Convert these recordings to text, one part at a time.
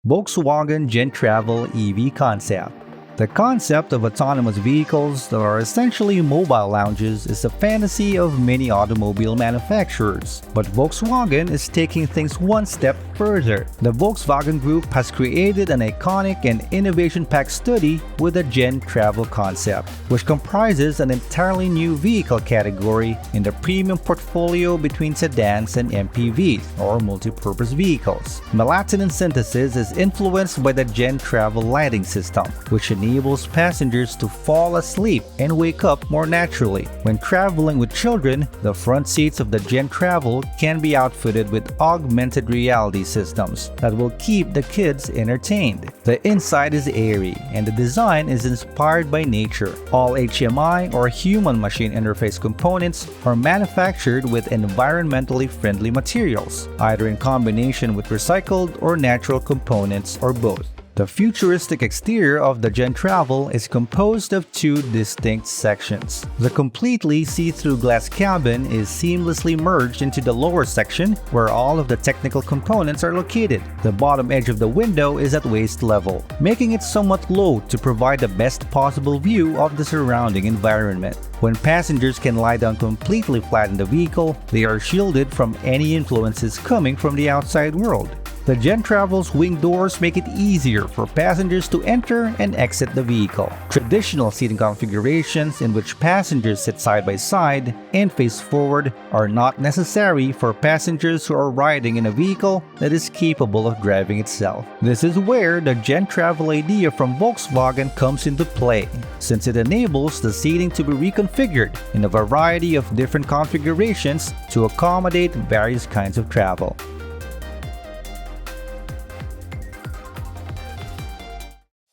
Volkswagen Gen.Travel EV concept. The concept of autonomous vehicles that are essentially mobile lounges is a fantasy of many automobile manufacturers, but Volkswagen is taking things one step further. The Volkswagen Group has created an iconic and innovation-packed study with the Gen.Travel concept, which comprises an entirely new vehicle category in the premium portfolio between sedans and MPVs, or multi-purpose vehicles. Melatonin synthesis is influenced by the Gen.Travel lighting system, which enables passengers to fall asleep and wake up more naturally. When traveling with children, the front seats of the Gen.Travel can be outfitted with augmented reality systems that will keep the kids entertained. The inside is airy, and the design is inspired by nature. All HMI or human-machine interface components are manufactured with environmentally friendly materials, either in combination with recycled or natural components or both. The futuristic exterior of the Gen.Travel is composed of two distinct sections. The completely see-through glass cabin is seamlessly merged into the lower section where all of the technical components are located. The bottom edge of the window is at waist level, making it somewhat low to provide the best possible view of the surrounding environment. When passengers can lie down completely flat in the vehicle, they are shielded from any influences coming from the outside world. The Gen.Travel's wing doors make it easier for passengers to enter and exit the vehicle. Traditional seating configurations in which passengers sit side by side and face forward are not necessary for passengers who are riding in a vehicle that is capable of driving itself. This is where the Gen.Travel idea from Volkswagen comes into play, since it enables the seating to be reconfigured in a variety of different configurations to accommodate various kinds of travel.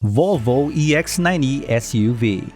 Volvo EX90 SUV.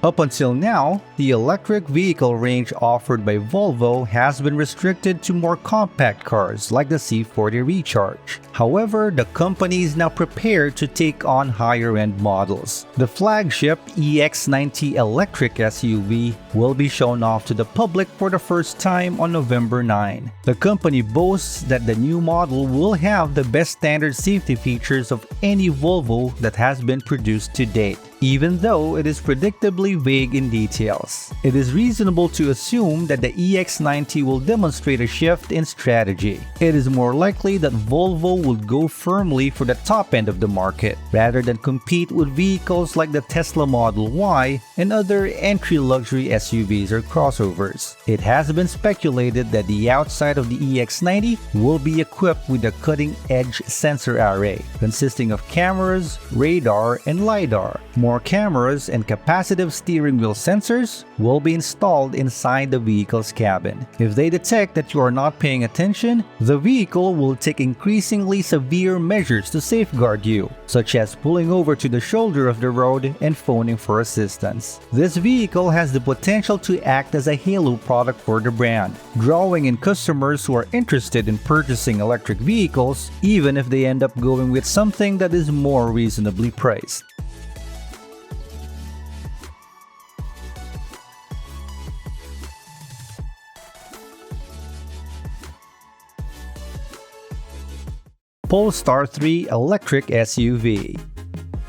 Up until now, the electric vehicle range offered by Volvo has been restricted to more compact cars like the C40 Recharge. However, the company is now prepared to take on higher-end models. The flagship EX90 electric SUV will be shown off to the public for the first time on November 9. The company boasts that the new model will have the best standard safety features of any Volvo that has been produced to date, even though it is predictably vague in details. It is reasonable to assume that the EX90 will demonstrate a shift in strategy. It is more likely that Volvo will go firmly for the top end of the market, rather than compete with vehicles like the Tesla Model Y and other entry luxury SUVs or crossovers. It has been speculated that the outside of the EX90 will be equipped with a cutting-edge sensor array, consisting of cameras, radar, and LiDAR. More cameras and capacitive steering wheel sensors will be installed inside the vehicle's cabin. If they detect that you are not paying attention, the vehicle will take increasingly severe measures to safeguard you, such as pulling over to the shoulder of the road and phoning for assistance. This vehicle has the potential to act as a halo product for the brand, drawing in customers who are interested in purchasing electric vehicles, even if they end up going with something that is more reasonably priced. Polestar 3 electric SUV.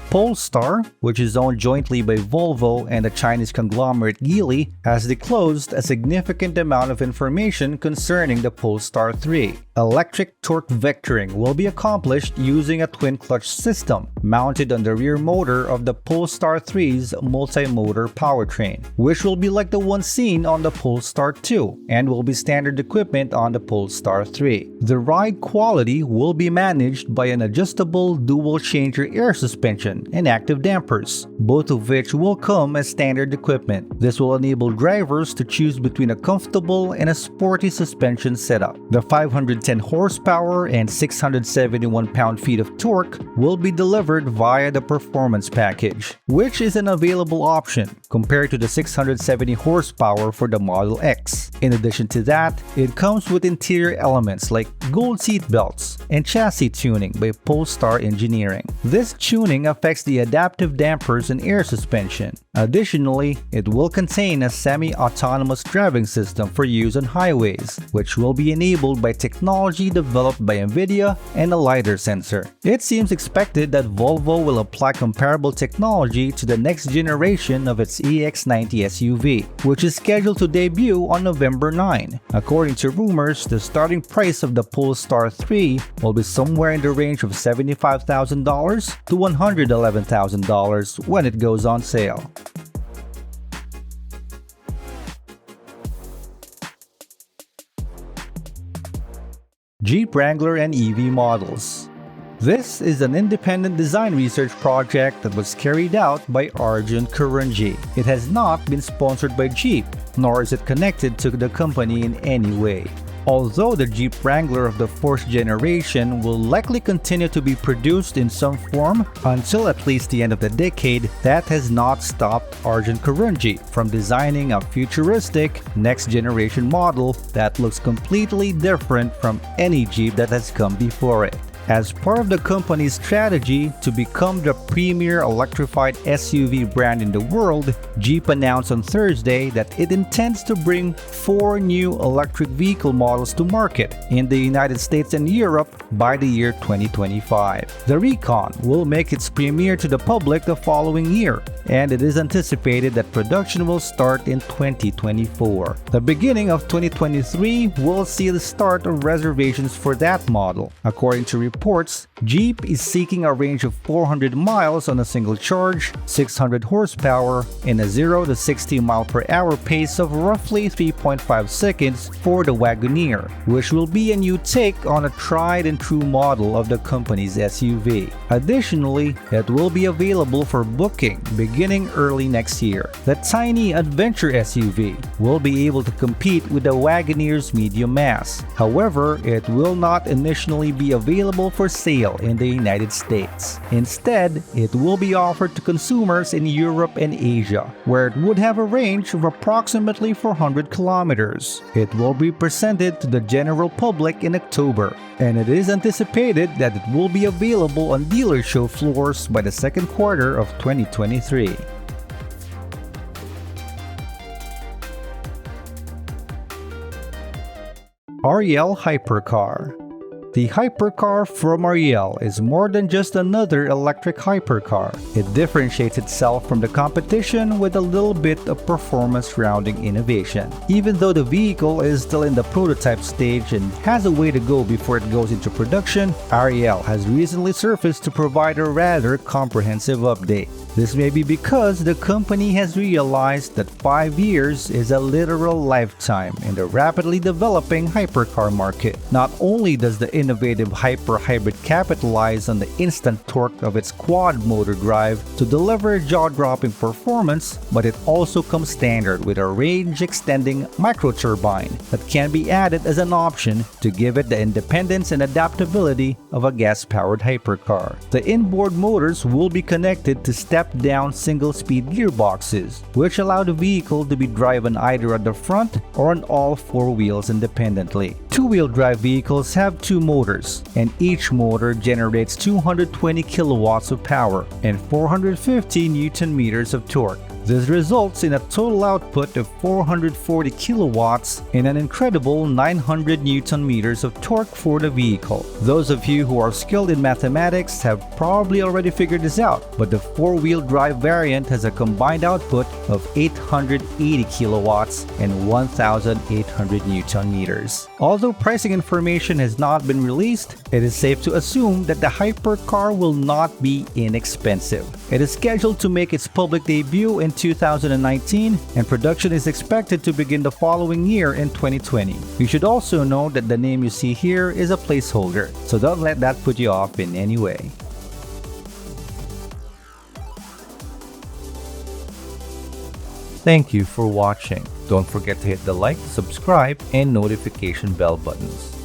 Polestar, which is owned jointly by Volvo and the Chinese conglomerate Geely, has disclosed a significant amount of information concerning the Polestar 3. Electric torque vectoring will be accomplished using a twin-clutch system mounted on the rear motor of the Polestar 3's multi-motor powertrain, which will be like the one seen on the Polestar 2 and will be standard equipment on the Polestar 3. The ride quality will be managed by an adjustable dual-changer air suspension and active dampers, both of which will come as standard equipment. This will enable drivers to choose between a comfortable and a sporty suspension setup. The 510 horsepower and 671 pound-feet of torque will be delivered via the performance package, which is an available option compared to the 670 horsepower for the Model X. In addition to that, it comes with interior elements like gold seat belts and chassis tuning by Polestar Engineering. This tuning affects affects the adaptive dampers and air suspension. Additionally, it will contain a semi-autonomous driving system for use on highways, which will be enabled by technology developed by NVIDIA and a LiDAR sensor. It seems expected that Volvo will apply comparable technology to the next generation of its EX90 SUV, which is scheduled to debut on November 9. According to rumors, the starting price of the Polestar 3 will be somewhere in the range of $75,000 to $111,000 when it goes on sale. Jeep Wrangler and EV models. This is an independent design research project that was carried out by Arjun Kurunji. It has not been sponsored by Jeep, nor is it connected to the company in any way. Although the Jeep Wrangler of the 4th generation will likely continue to be produced in some form until at least the end of the decade, that has not stopped Arjun Kurunji from designing a futuristic, next-generation model that looks completely different from any Jeep that has come before it. As part of the company's strategy to become the premier electrified SUV brand in the world, Jeep announced on Thursday that it intends to bring 4 new electric vehicle models to market in the United States and Europe by the year 2025. The Recon will make its premiere to the public the following year, and it is anticipated that production will start in 2024. The beginning of 2023 will see the start of reservations for that model. According to reports, Jeep is seeking a range of 400 miles on a single charge, 600 horsepower, and a 0 to 60 mph pace of roughly 3.5 seconds for the Wagoneer, which will be a new take on a tried and true model of the company's SUV. Additionally, it will be available for booking beginning early next year. The tiny adventure SUV will be able to compete with the Wagoneer's medium mass. However, it will not initially be available for sale in the United States. Instead, it will be offered to consumers in Europe and Asia, where it would have a range of approximately 400 kilometers. It will be presented to the general public in October, and it is anticipated that it will be available on dealer show floors by the second quarter of 2023. Ariel Hipercar. The hypercar from Ariel is more than just another electric hypercar. It differentiates itself from the competition with a little bit of performance-rounding innovation. Even though the vehicle is still in the prototype stage and has a way to go before it goes into production, Ariel has recently surfaced to provide a rather comprehensive update. This may be because the company has realized that 5 years is a literal lifetime in the rapidly developing hypercar market. Not only does the innovative Hyper Hybrid capitalize on the instant torque of its quad-motor drive to deliver jaw-dropping performance, but it also comes standard with a range-extending microturbine that can be added as an option to give it the independence and adaptability of a gas-powered hypercar. The inboard motors will be connected to step-down single-speed gearboxes, which allow the vehicle to be driven either at the front or on all 4 wheels independently. Two-wheel drive vehicles have 2 motors, and each motor generates 220 kilowatts of power and 450 Newton meters of torque. This results in a total output of 440 kilowatts and an incredible 900 Newton meters of torque for the vehicle. Those of you who are skilled in mathematics have probably already figured this out, but the 4-wheel drive variant has a combined output of 880 kilowatts and 1,800 Newton meters. Although pricing information has not been released, it is safe to assume that the hypercar will not be inexpensive. It is scheduled to make its public debut in 2019, and production is expected to begin the following year in 2020. You should also know that the name you see here is a placeholder, so don't let that put you off in any way. Thank you for watching. Don't forget to hit the like, subscribe, and notification bell buttons.